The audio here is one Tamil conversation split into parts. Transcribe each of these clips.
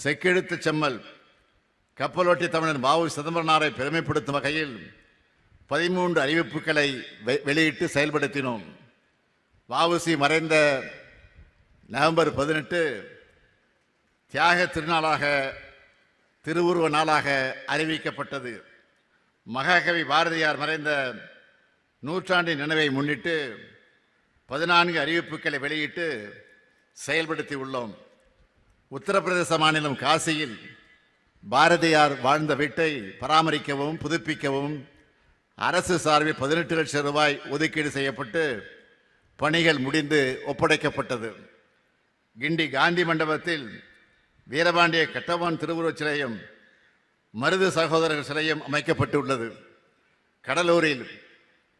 செக்கெழுத்து செம்மல் கப்பலோட்டி தமிழன் வாவு சிதம்பரனாரை பெருமைப்படுத்தும் வகையில் 13 அறிவிப்புகளை வெளியிட்டு செயல்படுத்தினோம். வஉசி மறைந்த நவம்பர் 18 தியாக திருநாளாக திருவுருவ நாளாக அறிவிக்கப்பட்டது. மகாகவி பாரதியார் மறைந்த நூற்றாண்டின் நினைவை முன்னிட்டு 14 அறிவிப்புகளை வெளியிட்டு செயல்படுத்தி உள்ளோம். உத்தரப்பிரதேச மாநிலம் காசியில் பாரதியார் வாழ்ந்த வீட்டை பராமரிக்கவும் புதுப்பிக்கவும் அரசு சார்பில் 18 லட்சம் ரூபாய் ஒதுக்கீடு செய்யப்பட்டு பணிகள் முடிந்து ஒப்படைக்கப்பட்டது. கிண்டி காந்தி மண்டபத்தில் வீரபாண்டிய கட்டபொம்மன் திருவுருவச் சிலையும் மருது சகோதரர்கள் சிலையும் அமைக்கப்பட்டுள்ளது. கடலூரில்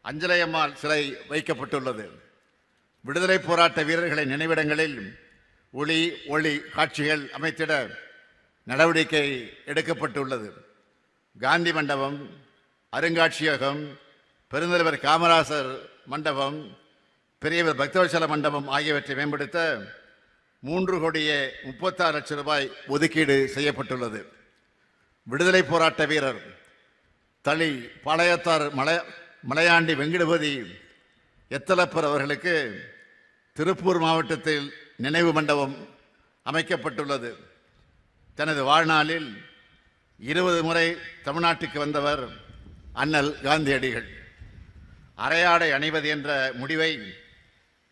அஞ்சலையம்மாள் சிலை வைக்கப்பட்டுள்ளது. விடுதலை போராட்ட வீரர்களின் நினைவிடங்களில் ஒளி காட்சிகள் அமைத்திட நடவடிக்கை எடுக்கப்பட்டுள்ளது. காந்தி மண்டபம், அருங்காட்சியகம், பெருந்தலைவர் காமராசர் மண்டபம், பெரியவர் பக்தவத்சல மண்டபம் ஆகியவற்றை மேம்படுத்த 3,36 லட்சம் ரூபாய் ஒதுக்கீடு செய்யப்பட்டுள்ளது. விடுதலை போராட்ட வீரர் தளி பாளையத்தார் மலையாண்டி வெங்கடபதி எத்தலப்பர் அவர்களுக்கு திருப்பூர் மாவட்டத்தில் நினைவு மண்டபம் அமைக்கப்பட்டுள்ளது. தனது வாழ்நாளில் 20 முறை தமிழ்நாட்டுக்கு வந்தவர் அண்ணல் காந்தியடிகள். அரையாடை அணிவது என்ற முடிவை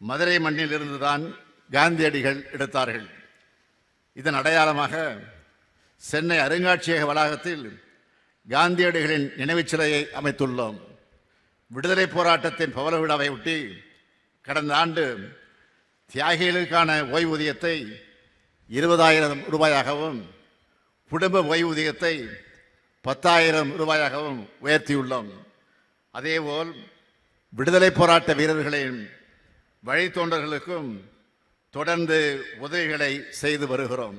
மதுரை மண்ணில் இருந்துதான் காந்தியடிகள் எடுத்தார்கள். இதன் அடையாளமாக சென்னை அருங்காட்சியக வளாகத்தில் காந்தியடிகளின் நினைவுச் சிலையை அமைத்துள்ளோம். விடுதலை போராட்டத்தின் பவள விழாவை ஒட்டி கடந்த ஆண்டு தியாகிகளுக்கான ஓய்வூதியத்தை 20,000 ரூபாயாகவும் குடும்ப ஓய்வூதியத்தை 10,000 ரூபாயாகவும் உயர்த்தியுள்ளோம். அதேபோல் விடுதலை போராட்ட வீரர்களின் வழித்தோன்றல்களுக்கும் தொடர்ந்து உதவிகளை செய்து வருகிறோம்.